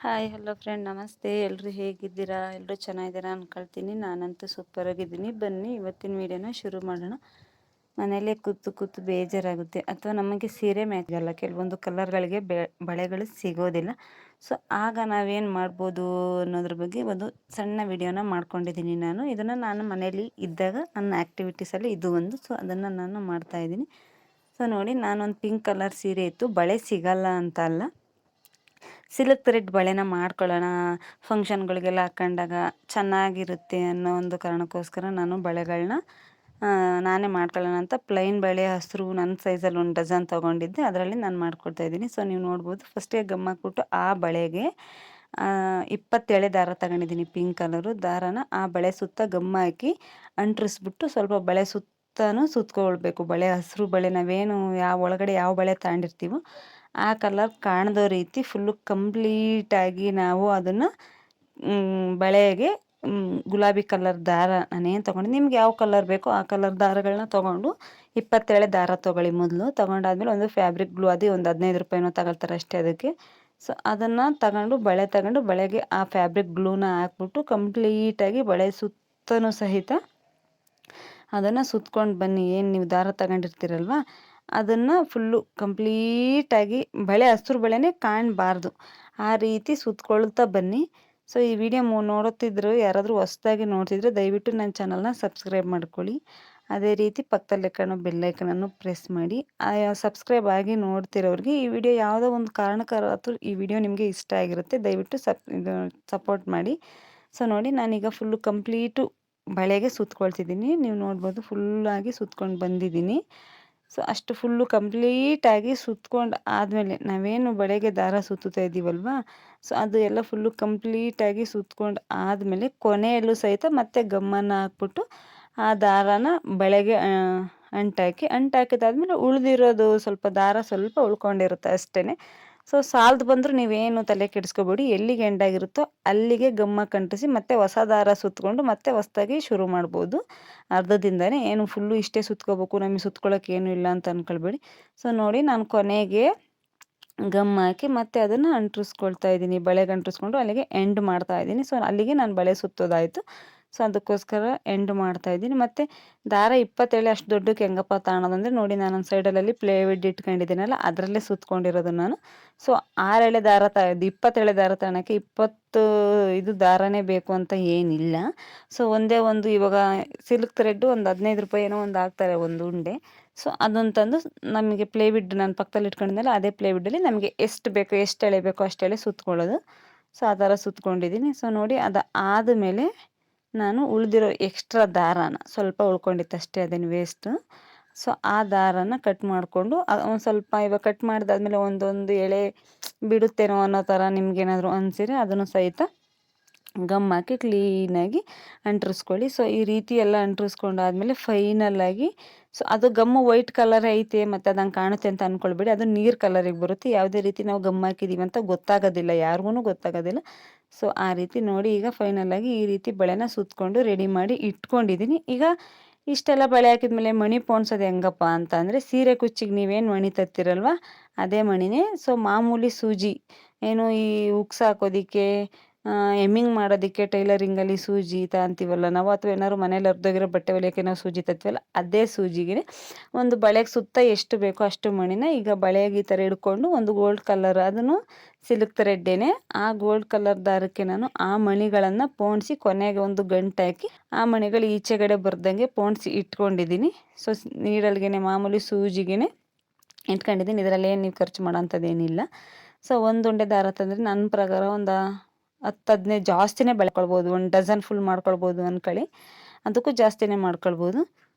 Hi hello friend ನಮಸ್ತೆ. ಎಲ್ಲರೂ ಹೇಗಿದ್ದೀರಾ? ಎಲ್ಲರೂ ಚೆನ್ನಾಗಿದ್ದೀರಾ ಅನ್ಕೊಳ್ತೀನಿ. ನಾನಂತೂ ಸೂಪರ್ ಆಗಿದ್ದೀನಿ. ಬನ್ನಿ ಇವತ್ತಿನ ವೀಡಿಯೋನ ಶುರು ಮಾಡೋಣ. ಮನೆಯಲ್ಲೇ ಕೂತು ಕೂತು ಬೇಜಾರಾಗುತ್ತೆ, ಅಥವಾ ನಮಗೆ ಸೀರೆ ಮ್ಯಾಚ್ ಆಗಲ್ಲ, ಕೆಲವೊಂದು ಕಲರ್ಗಳಿಗೆ ಬಳೆಗಳು ಸಿಗೋದಿಲ್ಲ. ಸೊ ಆಗ ನಾವೇನು ಮಾಡ್ಬೋದು ಅನ್ನೋದ್ರ ಬಗ್ಗೆ ಒಂದು ಸಣ್ಣ ವಿಡಿಯೋನ ಮಾಡ್ಕೊಂಡಿದ್ದೀನಿ. ಇದನ್ನು ನಾನು ಮನೆಯಲ್ಲಿ ಇದ್ದಾಗ ನನ್ನ ಆ್ಯಕ್ಟಿವಿಟೀಸಲ್ಲಿ ಇದು ಒಂದು. ಸೊ ಅದನ್ನು ನಾನು ಮಾಡ್ತಾಯಿದ್ದೀನಿ. ಸೊ ನೋಡಿ, ನಾನೊಂದು ಪಿಂಕ್ ಕಲರ್ ಸೀರೆ ಇತ್ತು, ಬಳೆ ಸಿಗಲ್ಲ ಅಂತ ಅಲ್ಲ, ಸಿಲ್ಕ್ ಥ್ರೆಡ್ ಬಳೆನ ಮಾಡ್ಕೊಳ್ಳೋಣ, ಫಂಕ್ಷನ್ಗಳಿಗೆಲ್ಲ ಹಾಕೊಂಡಾಗ ಚೆನ್ನಾಗಿರುತ್ತೆ ಅನ್ನೋ ಒಂದು ಕಾರಣಕ್ಕೋಸ್ಕರ ನಾನು ಬಳೆಗಳನ್ನ ನಾನೇ ಮಾಡ್ಕೊಳ್ಳೋಣ ಅಂತ ಪ್ಲೈನ್ ಬಳೆ ಹಸಿರು ನನ್ನ ಸೈಜಲ್ಲಿ ಒಂದು ಡಜನ್ ತೊಗೊಂಡಿದ್ದೆ, ಅದರಲ್ಲಿ ನಾನು ಮಾಡ್ಕೊಡ್ತಾಯಿದ್ದೀನಿ. ಸೊ ನೀವು ನೋಡ್ಬೋದು, ಫಸ್ಟೇ ಗಮ್ ಹಾಕ್ಬಿಟ್ಟು ಆ ಬಳೆಗೆ 27 ದಾರ ತಗೊಂಡಿದ್ದೀನಿ, ಪಿಂಕ್ ಕಲರು ದಾರನ ಆ ಬಳೆ ಸುತ್ತ ಗಮ್ ಹಾಕಿ ಅಂಟ್ರಿಸ್ಬಿಟ್ಟು ಸ್ವಲ್ಪ ಬಳೆ ಸುತ್ತನೂ ಸುತ್ಕೊಳ್ಬೇಕು. ಬಳೆ ಹಸಿರು ಬಳೆ ನಾವೇನು ಒಳಗಡೆ ಯಾವ ಬಳೆ ತಗೊಂಡಿರ್ತೀವೋ ಆ ಕಲರ್ ಕಾಣದೋ ರೀತಿ ಫುಲ್ಲು ಕಂಪ್ಲೀಟಾಗಿ ನಾವು ಅದನ್ನು ಬಳೆಗೆ ಗುಲಾಬಿ ಕಲರ್ ದಾರ ನಾನೇನು ತೊಗೊಂಡು, ನಿಮ್ಗೆ ಯಾವ ಕಲರ್ ಬೇಕೋ ಆ ಕಲರ್ ದಾರಗಳನ್ನ ತೊಗೊಂಡು 27 ದಾರ ತೊಗೊಳ್ಳಿ. ಮೊದಲು ತೊಗೊಂಡಾದ್ಮೇಲೆ ಒಂದು ಫ್ಯಾಬ್ರಿಕ್ ಗ್ಲೂ, ಅದೇ ಒಂದು 15 ರೂಪಾಯಿನೋ ತಗೊಳ್ತಾರೆ ಅಷ್ಟೇ ಅದಕ್ಕೆ. ಸೊ ಅದನ್ನು ತಗೊಂಡು ಬಳೆಗೆ ಆ ಫ್ಯಾಬ್ರಿಕ್ ಗ್ಲೂನ ಹಾಕ್ಬಿಟ್ಟು ಕಂಪ್ಲೀಟಾಗಿ ಬಳೆ ಸುತ್ತನೂ ಸಹಿತ ಅದನ್ನು ಸುತ್ಕೊಂಡು ಬನ್ನಿ. ಏನು ನೀವು ದಾರ ತಗೊಂಡಿರ್ತೀರಲ್ವ ಅದನ್ನು ಫುಲ್ಲು ಕಂಪ್ಲೀಟಾಗಿ ಬಳೆ ಹಸಿರು ಬಳೆನೇ ಕಾಣಬಾರ್ದು, ಆ ರೀತಿ ಸುತ್ಕೊಳ್ತಾ ಬನ್ನಿ. ಸೊ ಈ ವಿಡಿಯೋ ನೋಡುತ್ತಿದ್ರು ಯಾರಾದರೂ ಹೊಸ್ದಾಗಿ ನೋಡ್ತಿದ್ರೆ ದಯವಿಟ್ಟು ನನ್ನ ಚಾನಲ್ನ ಸಬ್ಸ್ಕ್ರೈಬ್ ಮಾಡ್ಕೊಳ್ಳಿ. ಅದೇ ರೀತಿ ಪಕ್ಕದಲ್ಲೇ ಕಾಣೋ ಬೆಲ್ಲೈಕನನ್ನು ಪ್ರೆಸ್ ಮಾಡಿ. ಸಬ್ಸ್ಕ್ರೈಬ್ ಆಗಿ ನೋಡ್ತಿರೋರಿಗೆ ಈ ವಿಡಿಯೋ ಯಾವುದೋ ಒಂದು ಕಾರಣಕ್ಕಾದ್ರೂ ಈ ವಿಡಿಯೋ ನಿಮಗೆ ಇಷ್ಟ ಆಗಿರುತ್ತೆ, ದಯವಿಟ್ಟು ಸಪೋರ್ಟ್ ಮಾಡಿ. ಸೊ ನೋಡಿ, ನಾನೀಗ ಫುಲ್ಲು ಕಂಪ್ಲೀಟು ಬಳೆಗೆ ಸುತ್ಕೊಳ್ತಿದ್ದೀನಿ. ನೀವು ನೋಡ್ಬೋದು, ಫುಲ್ಲಾಗಿ ಸುತ್ಕೊಂಡು ಬಂದಿದ್ದೀನಿ. ಸೊ ಅಷ್ಟು ಫುಲ್ಲು ಕಂಪ್ಲೀಟಾಗಿ ಸುತ್ಕೊಂಡು ಆದಮೇಲೆ ನಾವೇನು ಬಳೆಗೆ ದಾರ ಸುತ್ತುತ್ತಾ ಇದ್ದೀವಲ್ವ, ಸೊ ಅದು ಎಲ್ಲ ಫುಲ್ಲು ಕಂಪ್ಲೀಟಾಗಿ ಸುತ್ಕೊಂಡು ಆದಮೇಲೆ ಕೊನೆಯಲ್ಲೂ ಸಹಿತ ಮತ್ತೆ ಗಮ್ಮನ್ನು ಹಾಕ್ಬಿಟ್ಟು ಆ ದಾರನ ಬಳೆಗೆ ಅಂಟಾಕಿದಾದ್ಮೇಲೆ ಉಳಿದಿರೋದು ಸ್ವಲ್ಪ ದಾರ ಸ್ವಲ್ಪ ಉಳ್ಕೊಂಡಿರುತ್ತೆ ಅಷ್ಟೇ. ಸೊ ಸಾಲದು ಬಂದರೂ ನೀವೇನು ತಲೆ ಕೆಡಿಸ್ಕೋಬೇಡಿ, ಎಲ್ಲಿಗೆ ಎಂಡಾಗಿರುತ್ತೋ ಅಲ್ಲಿಗೆ ಗಮ್ಮಕ್ಕೆ ಅಂಟಿಸಿ ಮತ್ತೆ ಹೊಸ ದಾರ ಸುತ್ತಕೊಂಡು ಮತ್ತೆ ಹೊಸದಾಗಿ ಶುರು ಮಾಡ್ಬೋದು ಅರ್ಧದಿಂದನೇ. ಏನು ಫುಲ್ಲು ಇಷ್ಟೇ ಸುತ್ಕೋಬೇಕು, ನಮಗೆ ಸುತ್ಕೊಳ್ಳೋಕೆ ಏನೂ ಇಲ್ಲ ಅಂತ ಅಂದ್ಕೊಳ್ಬೇಡಿ. ಸೊ ನೋಡಿ, ನಾನು ಕೊನೆಗೆ ಗಮ್ ಹಾಕಿ ಮತ್ತೆ ಅದನ್ನು ಅಂಟಿಸ್ಕೊಳ್ತಾ ಇದ್ದೀನಿ, ಬಳೆಗೆ ಅಂಟಿಸ್ಕೊಂಡು ಅಲ್ಲಿಗೆ ಎಂಡ್ ಮಾಡ್ತಾ ಇದ್ದೀನಿ. ಸೊ ಅಲ್ಲಿಗೆ ನಾನು ಬಳೆ ಸುತ್ತೋದಾಯಿತು. ಸೊ ಅದಕ್ಕೋಸ್ಕರ ಎಂಡ್ ಮಾಡ್ತಾ ಇದ್ದೀನಿ. ಮತ್ತು ದಾರ 27 ಅಷ್ಟು ದೊಡ್ಡಕ್ಕೆ ಹೆಂಗಪ್ಪ ತಗೊಳೋದಂದರೆ, ನೋಡಿ ನಾನೊಂದು ಸೈಡಲ್ಲಿ ಪ್ಲೇವುಡ್ ಇಟ್ಕೊಂಡಿದ್ದೀನಲ್ಲ ಅದರಲ್ಲೇ ಸುತ್ಕೊಂಡಿರೋದು ನಾನು. ಸೊ 6 ಎಳೆ ದಾರ 27 ದಾರ ತಗೊಳಕ್ಕೆ 20 ಇದು ದಾರನೇ ಬೇಕು ಅಂತ ಏನಿಲ್ಲ. ಸೊ ಒಂದೇ ಒಂದು, ಇವಾಗ ಸಿಲ್ಕ್ ಥ್ರೆಡ್ಡು ಒಂದು 15 ರೂಪಾಯಿ ಏನೋ ಒಂದು ಹಾಕ್ತಾರೆ ಒಂದು ಉಂಡೆ. ಸೊ ಅದನ್ನು ತಂದು ನಮಗೆ ಪ್ಲೇವುಡ್ ನಾನು ಪಕ್ಕದಲ್ಲಿ ಇಟ್ಕೊಂಡಿದ್ದೆನಲ್ಲ ಅದೇ ಪ್ಲೇವುಡ್ಡಲ್ಲಿ ನಮಗೆ ಎಷ್ಟು ಬೇಕೋ, ಎಷ್ಟು ಎಳೆ ಬೇಕೋ ಅಷ್ಟು ಎಳೆ ಸುತ್ಕೊಳ್ಳೋದು. ಸೊ ಆ ಥರ ಸುತ್ಕೊಂಡಿದ್ದೀನಿ. ಸೊ ನೋಡಿ, ಅದು ಆದಮೇಲೆ ನಾನು ಉಳಿದಿರೋ ಎಕ್ಸ್ಟ್ರಾ ದಾರಾನ ಸ್ವಲ್ಪ ಉಳ್ಕೊಂಡಿತ್ತು ಅಷ್ಟೇ, ಅದೇನು ವೇಸ್ಟು. ಸೊ ಆ ದಾರನ ಕಟ್ ಮಾಡಿಕೊಂಡು ಒಂದು ಸ್ವಲ್ಪ, ಇವಾಗ ಕಟ್ ಮಾಡಿದಾದ್ಮೇಲೆ ಒಂದೊಂದು ಎಳೆ ಬಿಡುತ್ತೇನೋ ಅನ್ನೋ ಥರ ನಿಮ್ಗೇನಾದರೂ ಅನಿಸಿದ್ರೆ ಅದನ್ನು ಸಹಿತ ಗಮ್ ಹಾಕಿ ಕ್ಲೀನಾಗಿ ಅಂಟಿಸ್ಕೊಳ್ಳಿ. ಸೊ ಈ ರೀತಿ ಎಲ್ಲ ಅಂಟಿಸ್ಕೊಂಡಾದ್ಮೇಲೆ ಫೈನಲ್ಲಾಗಿ, ಸೊ ಅದು ಗಮ್ಮು ವೈಟ್ ಕಲರ್ ಐತೆ ಮತ್ತು ಅದು ಹಂಗೆ ಕಾಣುತ್ತೆ ಅಂತ ಅಂದ್ಕೊಳ್ಬೇಡಿ, ಅದು ನೀರು ಕಲರಿಗೆ ಬರುತ್ತೆ. ಯಾವುದೇ ರೀತಿ ನಾವು ಗಮ್ ಹಾಕಿದ್ದೀವಿ ಅಂತ ಗೊತ್ತಾಗೋದಿಲ್ಲ, ಯಾರಿಗೂ ಗೊತ್ತಾಗೋದಿಲ್ಲ. ಸೊ ಆ ರೀತಿ ನೋಡಿ, ಈಗ ಫೈನಲಾಗಿ ಈ ರೀತಿ ಬಳೆನ ಸುತ್ತಕೊಂಡು ರೆಡಿ ಮಾಡಿ ಇಟ್ಕೊಂಡಿದ್ದೀನಿ. ಈಗ ಇಷ್ಟೆಲ್ಲ ಬಳೆ ಹಾಕಿದ್ಮೇಲೆ ಮಣಿ ಪೋಣಿಸೋದು ಹೆಂಗಪ್ಪ ಅಂತ ಅಂದರೆ, ಸೀರೆ ಕುಚ್ಚಿಗೆ ನೀವೇನು ಮಣಿ ತರ್ತಿರಲ್ವ ಅದೇ ಮಣಿನೇ. ಸೊ ಮಾಮೂಲಿ ಸೂಜಿ, ಏನು ಈ ಉಕ್ಸ್ ಹಾಕೋದಕ್ಕೆ, ಎಮ್ಮಿಂಗ್ ಮಾಡೋದಕ್ಕೆ ಟೈಲರಿಂಗಲ್ಲಿ ಸೂಜಿ ಅಂತೀವಲ್ಲ ನಾವು, ಅಥವಾ ಏನಾದ್ರು ಮನೇಲಿ ಅರ್ಧೋಗಿರೋ ಬಟ್ಟೆ ಹೊಲಿಯೋಕ್ಕೆ ನಾವು ಸೂಜಿ ತರ್ತೀವಲ್ಲ ಅದೇ ಸೂಜಿಗೆ ಒಂದು ಬಳೆಗೆ ಸುತ್ತ ಎಷ್ಟು ಬೇಕೋ ಅಷ್ಟು ಮಣಿನ ಈಗ ಬಳೆಗೆ ಈ ಥರ ಹಿಡ್ಕೊಂಡು ಒಂದು ಗೋಲ್ಡ್ ಕಲರ್, ಅದನ್ನು ಸಿಲ್ಕ್ ಥ್ರೆಡ್ಡೇನೆ, ಆ ಗೋಲ್ಡ್ ಕಲರ್ ದಾರಕ್ಕೆ ನಾನು ಆ ಮಣಿಗಳನ್ನು ಪೋಣಿಸಿ ಕೊನೆಗೆ ಒಂದು ಗಂಟು ಹಾಕಿ ಆ ಮಣಿಗಳು ಈಚೆಗಡೆ ಬರ್ದಂಗೆ ಪೋಣಿಸಿ ಇಟ್ಕೊಂಡಿದ್ದೀನಿ. ಸೊ ನೀಡಲ್ಗೆ ಮಾಮೂಲಿ ಸೂಜಿಗೆ ಇಟ್ಕೊಂಡಿದ್ದೀನಿ. ಇದರಲ್ಲಿ ಏನು ನೀವು ಖರ್ಚು ಮಾಡೋಂಥದ್ದೇನಿಲ್ಲ. ಸೊ ಒಂದು ಉಂಡೆ ದಾರ ತಂದರೆ ನನ್ನ ಪ್ರಕಾರ ಒಂದು 10-15 ಜಾಸ್ತಿನೇ ಬೆಳ್ಕೊಳ್ಬೋದು, ಒಂದು ಡಜನ್ ಫುಲ್ ಮಾಡ್ಕೊಳ್ಬೋದು ಅಂದ್ಕೊಳ್ಳಿ, ಅದಕ್ಕೂ ಜಾಸ್ತಿನೇ ಮಾಡ್ಕೊಳ್ಬೋದು.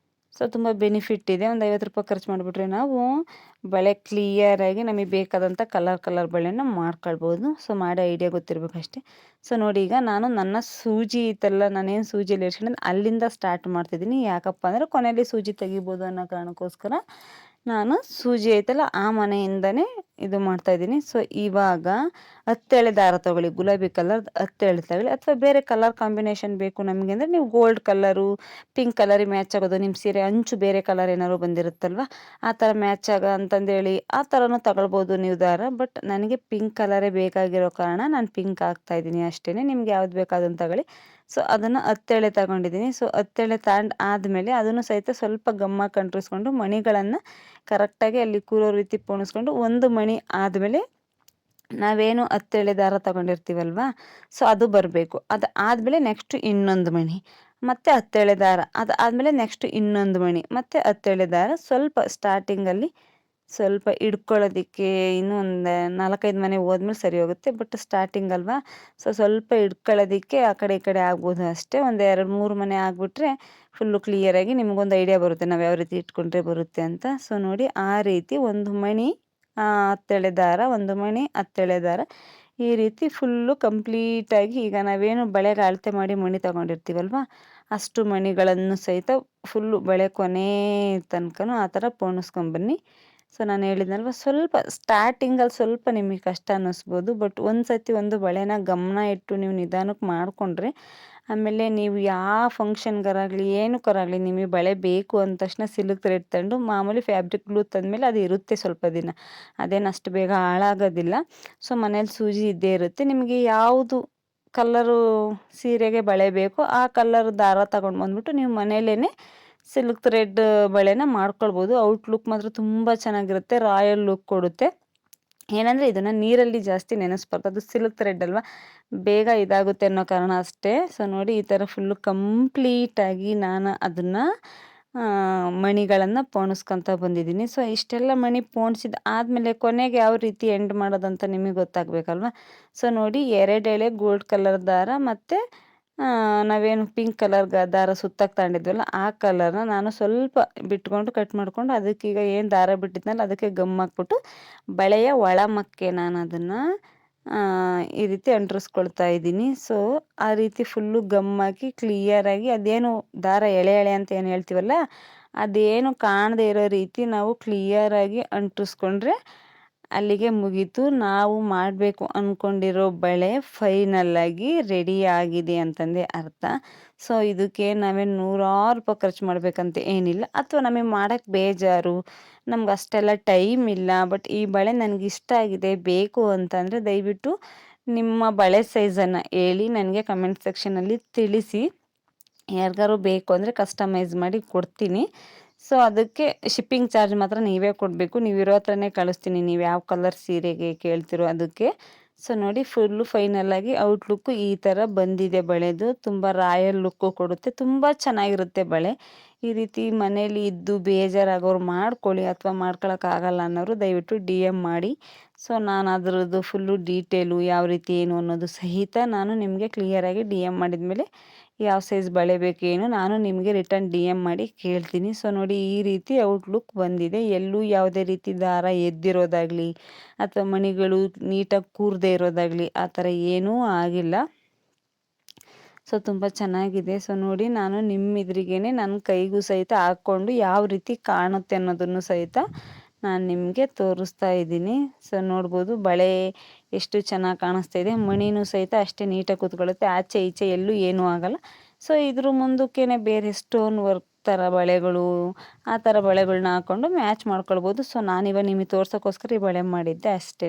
ಸೊ ತುಂಬ ಬೆನಿಫಿಟ್ ಇದೆ. ಒಂದು 50 ರೂಪಾಯಿ ಖರ್ಚು ಮಾಡಿಬಿಟ್ರೆ ನಾವು ಬಳೆ ಕ್ಲಿಯರಾಗಿ ನಮಗೆ ಬೇಕಾದಂಥ ಕಲರ್ ಬಳೆನ ಮಾಡ್ಕೊಳ್ಬೋದು. ಸೊ ಮಾಡೋ ಐಡಿಯಾ ಗೊತ್ತಿರಬೇಕಷ್ಟೆ. ಸೊ ನೋಡಿ, ಈಗ ನಾನು ನನ್ನ ಸೂಜಿ ಇತ್ತಲ್ಲ, ನಾನೇನು ಸೂಜಿಯಲ್ಲಿ ಇರ್ಸ್ಕೊಂಡು ಅಲ್ಲಿಂದ ಸ್ಟಾರ್ಟ್ ಮಾಡ್ತಿದ್ದೀನಿ. ಯಾಕಪ್ಪ ಅಂದರೆ ಕೊನೆಯಲ್ಲಿ ಸೂಜಿ ತೆಗಿಬೋದು ಅನ್ನೋ ಕಾರಣಕ್ಕೋಸ್ಕರ ನಾನು ಸೂಜಿ ಐತಲ್ಲ ಆ ಮನೆಯಿಂದನೇ ಇದು ಮಾಡ್ತಾ ಇದ್ದೀನಿ. ಸೊ ಇವಾಗ ಹತ್ತೆಳೆ ದಾರ ತಗೊಳ್ಳಿ, ಗುಲಾಬಿ ಕಲರ್ ಹತ್ತೆಳೆ ತಗೊಳ್ಳಿ, ಅಥವಾ ಬೇರೆ ಕಲರ್ ಕಾಂಬಿನೇಷನ್ ಬೇಕು ನಮಗೆ ಅಂದರೆ ನೀವು ಗೋಲ್ಡ್ ಕಲರು, ಪಿಂಕ್ ಕಲರಿಗೆ ಮ್ಯಾಚ್ ಆಗೋದು, ನಿಮ್ಮ ಸೀರೆ ಅಂಚು ಬೇರೆ ಕಲರ್ ಏನಾದ್ರು ಬಂದಿರುತ್ತಲ್ವ ಆ ಥರ ಮ್ಯಾಚ್ ಆಗ ಅಂತಂದೇಳಿ ಆ ಥರನೂ ತಗೊಳ್ಬೋದು ನೀವು ದಾರ. ಬಟ್ ನನಗೆ ಪಿಂಕ್ ಕಲರೇ ಬೇಕಾಗಿರೋ ಕಾರಣ ನಾನು ಪಿಂಕ್ ಹಾಕ್ತಾ ಇದ್ದೀನಿ ಅಷ್ಟೇ. ನಿಮ್ಗೆ ಯಾವ್ದು ಬೇಕು ಅದನ್ನು ತಗೊಳ್ಳಿ. ಸೊ ಅದನ್ನು ಹತ್ತೆಳೆ ತಗೊಂಡಿದ್ದೀನಿ. ಸೊ ಹತ್ತೆಳೆ ತಗೊಂಡು ಆದಮೇಲೆ ಅದನ್ನು ಸಹಿತ ಸ್ವಲ್ಪ ಗಮ್ಮ ಕಂಟ್ರಿಸ್ಕೊಂಡು ಮಣಿಗಳನ್ನು ಕರೆಕ್ಟಾಗಿ ಅಲ್ಲಿ ಕೂರೋ ರೀತಿ ಪೋಣಿಸ್ಕೊಂಡು, ಒಂದು ಮಣಿ ಆದಮೇಲೆ ನಾವೇನು ಹತ್ತೆಳೆ ದಾರ ತಗೊಂಡಿರ್ತೀವಲ್ವ ಸೊ ಅದು ಬರಬೇಕು. ಅದು ಆದಮೇಲೆ ನೆಕ್ಸ್ಟ್ ಇನ್ನೊಂದು ಮಣಿ, ಮತ್ತು ಹತ್ತೆಳೆ ದಾರ, ಅದು ಆದಮೇಲೆ ನೆಕ್ಸ್ಟ್ ಇನ್ನೊಂದು ಮಣಿ, ಮತ್ತು ಹತ್ತೆಳೆ ದಾರ. ಸ್ವಲ್ಪ ಸ್ಟಾರ್ಟಿಂಗಲ್ಲಿ ಸ್ವಲ್ಪ ಹಿಡ್ಕೊಳ್ಳೋದಕ್ಕೆ ಇನ್ನೂ ಒಂದು 4-5 ಮನೆ ಹೋದ್ಮೇಲೆ ಸರಿ ಹೋಗುತ್ತೆ. ಬಟ್ ಸ್ಟಾರ್ಟಿಂಗ್ ಅಲ್ವಾ, ಸೊ ಸ್ವಲ್ಪ ಹಿಡ್ಕೊಳ್ಳೋದಕ್ಕೆ ಆ ಕಡೆ ಈ ಕಡೆ ಆಗ್ಬೋದು ಅಷ್ಟೇ. ಒಂದು 2-3 ಮನೆ ಆಗಿಬಿಟ್ರೆ ಫುಲ್ಲು ಕ್ಲಿಯರಾಗಿ ನಿಮಗೊಂದು ಐಡಿಯಾ ಬರುತ್ತೆ ನಾವು ಯಾವ ರೀತಿ ಇಟ್ಕೊಂಡ್ರೆ ಬರುತ್ತೆ ಅಂತ. ಸೊ ನೋಡಿ ಆ ರೀತಿ ಒಂದು ಮಣಿ ಹತ್ತೆಳೆ ದಾರ, ಒಂದು ಮಣಿ ಹತ್ತೆಳೆ ದಾರ, ಈ ರೀತಿ ಫುಲ್ಲು ಕಂಪ್ಲೀಟಾಗಿ ಈಗ ನಾವೇನು ಬಳೆಗೆ ಅಳತೆ ಮಾಡಿ ಮಣಿ ತಗೊಂಡಿರ್ತೀವಲ್ವ ಅಷ್ಟು ಮಣಿಗಳನ್ನು ಸಹಿತ ಫುಲ್ಲು ಬಳೆ ಕೊನೆ ತನಕನೂ ಆ ಥರ ಪೋಣಿಸ್ಕೊಂಬನ್ನಿ. ಸೊ ನಾನು ಹೇಳಿದ್ನಲ್ವ ಸ್ವಲ್ಪ ಸ್ಟಾರ್ಟಿಂಗಲ್ಲಿ ಸ್ವಲ್ಪ ನಿಮಗೆ ಕಷ್ಟ ಅನ್ನಿಸ್ಬೋದು. ಬಟ್ ಒಂದು ಸತಿ ಒಂದು ಬಳೆನ ಗಮನ ಇಟ್ಟು ನೀವು ನಿಧಾನಕ್ಕೆ ಮಾಡಿಕೊಂಡ್ರೆ ಆಮೇಲೆ ನೀವು ಯಾವ ಫಂಕ್ಷನ್ಗಾರಾಗಲಿ ಏನಕ್ಕಾರಾಗಲಿ ನಿಮಗೆ ಬಳೆ ಬೇಕು ಅಂದ ತಕ್ಷಣ ಸಿಲ್ಕ್ ಥ್ರೆಡ್ ತಂದು ಮಾಮೂಲಿ ಫ್ಯಾಬ್ರಿಕ್ ಗ್ಲೂ ತಂದಮೇಲೆ ಅದು ಇರುತ್ತೆ ಸ್ವಲ್ಪ ದಿನ, ಅದೇನು ಅಷ್ಟು ಬೇಗ ಹಾಳಾಗೋದಿಲ್ಲ. ಸೊ ಮನೇಲಿ ಸೂಜಿ ಇದ್ದೇ ಇರುತ್ತೆ. ನಿಮಗೆ ಯಾವುದು ಕಲ್ಲರು ಸೀರೆಗೆ ಬಳೆ ಬೇಕು ಆ ಕಲರ್ ದಾರ ತಗೊಂಡು ಬಂದ್ಬಿಟ್ಟು ನೀವು ಮನೇಲೇ ಸಿಲ್ಕ್ ಥ್ರೆಡ್ ಬಳೆನ ಮಾಡ್ಕೊಳ್ಬೋದು. ಔಟ್ಲುಕ್ ಮಾತ್ರ ತುಂಬ ಚೆನ್ನಾಗಿರುತ್ತೆ, ರಾಯಲ್ ಲುಕ್ ಕೊಡುತ್ತೆ. ಏನಂದರೆ ಇದನ್ನು ನೀರಲ್ಲಿ ಜಾಸ್ತಿ ನೆನೆಸ್ಬಾರ್ದು, ಅದು ಸಿಲ್ಕ್ ಥ್ರೆಡ್ ಅಲ್ವಾ ಬೇಗ ಇದಾಗುತ್ತೆ ಅನ್ನೋ ಕಾರಣ ಅಷ್ಟೇ. ಸೊ ನೋಡಿ ಈ ಥರ ಫುಲ್ಲು ಕಂಪ್ಲೀಟಾಗಿ ನಾನು ಅದನ್ನು ಮಣಿಗಳನ್ನು ಪೋಣಿಸ್ಕೊತ ಬಂದಿದ್ದೀನಿ. ಸೊ ಇಷ್ಟೆಲ್ಲ ಮಣಿ ಪೋಣಿಸಿದ ಆದಮೇಲೆ ಕೊನೆಗೆ ಯಾವ ರೀತಿ ಎಂಡ್ ಮಾಡೋದಂತ ನಿಮಗೆ ಗೊತ್ತಾಗಬೇಕಲ್ವ. ಸೊ ನೋಡಿ 2 ಎಳೆ ಗೋಲ್ಡ್ ಕಲರ್ ದಾರ ಮತ್ತು ನಾವೇನು ಪಿಂಕ್ ಕಲರ್ ದಾರ ಸುತ್ತಕ್ಕೆ ತಗೊಂಡಿದ್ವಲ್ಲ ಆ ಕಲರ್ನ ನಾನು ಸ್ವಲ್ಪ ಬಿಟ್ಕೊಂಡು ಕಟ್ ಮಾಡಿಕೊಂಡು ಅದಕ್ಕೀಗ ಏನು ದಾರ ಬಿಟ್ಟಿದ್ನಲ್ಲ ಅದಕ್ಕೆ ಗಮ್ ಹಾಕ್ಬಿಟ್ಟು ಬಳೆಯ ಒಳಮಕ್ಕೆ ನಾನು ಅದನ್ನು ಈ ರೀತಿ ಅಂಟಿಸ್ಕೊಳ್ತಾ ಇದ್ದೀನಿ. ಸೊ ಆ ರೀತಿ ಫುಲ್ಲು ಗಮ್ ಹಾಕಿ ಕ್ಲಿಯರಾಗಿ ಅದೇನು ದಾರ ಎಳೆ ಎಳೆ ಅಂತ ಏನು ಹೇಳ್ತೀವಲ್ಲ ಅದೇನು ಕಾಣದೇ ಇರೋ ರೀತಿ ನಾವು ಕ್ಲಿಯರಾಗಿ ಅಂಟಿಸ್ಕೊಂಡ್ರೆ ಅಲ್ಲಿಗೆ ಮುಗೀತು. ನಾವು ಮಾಡಬೇಕು ಅಂದ್ಕೊಂಡಿರೋ ಬಳೆ ಫೈನಲ್ಲಾಗಿ ರೆಡಿ ಆಗಿದೆ ಅಂತಂದೇ ಅರ್ಥ. ಸೊ ಇದಕ್ಕೆ ನಾವೇನು ನೂರಾರು ರೂಪಾಯಿ ಖರ್ಚು ಮಾಡಬೇಕಂತ ಏನಿಲ್ಲ, ಅಥವಾ ನಮಗೆ ಮಾಡೋಕ್ಕೆ ಬೇಜಾರು, ನಮ್ಗೆ ಅಷ್ಟೆಲ್ಲ ಟೈಮ್ ಇಲ್ಲ, ಬಟ್ ಈ ಬಳೆ ನನಗೆ ಇಷ್ಟ ಆಗಿದೆ ಬೇಕು ಅಂತಂದರೆ ದಯವಿಟ್ಟು ನಿಮ್ಮ ಬಳೆ ಸೈಜನ್ನು ಹೇಳಿ ನನಗೆ ಕಮೆಂಟ್ ಸೆಕ್ಷನಲ್ಲಿ ತಿಳಿಸಿ. ಯಾರಿಗಾರು ಬೇಕು ಅಂದರೆ ಕಸ್ಟಮೈಸ್ ಮಾಡಿ ಕೊಡ್ತೀನಿ. ಸೊ ಅದಕ್ಕೆ ಶಿಪ್ಪಿಂಗ್ ಚಾರ್ಜ್ ಮಾತ್ರ ನೀವೇ ಕೊಡಬೇಕು. ನೀವು ಇರೋ ಹತ್ರನೇ ಕಳಿಸ್ತೀನಿ, ನೀವು ಯಾವ ಕಲರ್ ಸೀರೆಗೆ ಕೇಳ್ತಿರೋ ಅದಕ್ಕೆ. ಸೊ ನೋಡಿ ಫುಲ್ಲು ಫೈನಲಾಗಿ ಔಟ್ಲುಕ್ಕು ಈ ಥರ ಬಂದಿದೆ ಬಳೆದು. ತುಂಬ ರಾಯಲ್ ಲುಕ್ಕು ಕೊಡುತ್ತೆ, ತುಂಬ ಚೆನ್ನಾಗಿರುತ್ತೆ ಬಳೆ. ಈ ರೀತಿ ಮನೇಲಿ ಇದ್ದು ಬೇಜಾರಾಗೋರು ಮಾಡ್ಕೊಳ್ಳಿ, ಅಥವಾ ಮಾಡ್ಕೊಳಕ್ಕಾಗಲ್ಲ ಅನ್ನೋರು ದಯವಿಟ್ಟು DM ಮಾಡಿ. ಸೊ ನಾನು ಅದರದ್ದು ಫುಲ್ಲು ಡೀಟೇಲು ಯಾವ ರೀತಿ ಏನು ಅನ್ನೋದು ಸಹಿತ ನಾನು ನಿಮಗೆ ಕ್ಲಿಯರಾಗಿ DM ಮಾಡಿದ್ಮೇಲೆ ಯಾವ ಸೈಜ್ ಬಳೆ ಬೇಕು ಏನು ನಾನು ನಿಮಗೆ ರಿಟರ್ನ್ DM ಮಾಡಿ ಕೇಳ್ತೀನಿ. ಸೊ ನೋಡಿ ಈ ರೀತಿ ಔಟ್ಲುಕ್ ಬಂದಿದೆ. ಎಲ್ಲೂ ಯಾವುದೇ ರೀತಿ ದಾರ ಎದ್ದಿರೋದಾಗಲಿ ಅಥವಾ ಮಣಿಗಳು ನೀಟಾಗಿ ಕೂರದೇ ಇರೋದಾಗಲಿ ಆ ಥರ ಏನೂ ಆಗಿಲ್ಲ. ಸೊ ತುಂಬ ಚೆನ್ನಾಗಿದೆ. ಸೊ ನೋಡಿ ನಾನು ನಿಮ್ಮ ಎದುರಿಗೇನೆ ನನ್ನ ಕೈಗೂ ಸಹಿತ ಹಾಕ್ಕೊಂಡು ಯಾವ ರೀತಿ ಕಾಣುತ್ತೆ ಅನ್ನೋದನ್ನು ಸಹಿತ ನಾನು ನಿಮಗೆ ತೋರಿಸ್ತಾ ಇದ್ದೀನಿ. ಸೊ ನೋಡ್ಬೋದು ಬಳೆ ಎಷ್ಟು ಚೆನ್ನಾಗಿ ಕಾಣಿಸ್ತಾ ಇದೆ, ಮಣಿನೂ ಸಹಿತ ಅಷ್ಟೇ ನೀಟಾಗಿ ಕೂತ್ಕೊಳ್ಳುತ್ತೆ, ಆಚೆ ಈಚೆ ಎಲ್ಲೂ ಏನೂ ಆಗಲ್ಲ. ಸೊ ಇದ್ರ ಮುಂದಕ್ಕೇ ಬೇರೆ ಸ್ಟೋನ್ ವರ್ಕ್ ಥರ ಬಳೆಗಳು ಆ ಥರ ಬಳೆಗಳನ್ನ ಹಾಕ್ಕೊಂಡು ಮ್ಯಾಚ್ ಮಾಡ್ಕೊಳ್ಬೋದು. ಸೊ ನಾನಿವಾಗ ನಿಮಗೆ ತೋರ್ಸೋಕ್ಕೋಸ್ಕರ ಈ ಬಳೆ ಮಾಡಿದ್ದೆ ಅಷ್ಟೇ.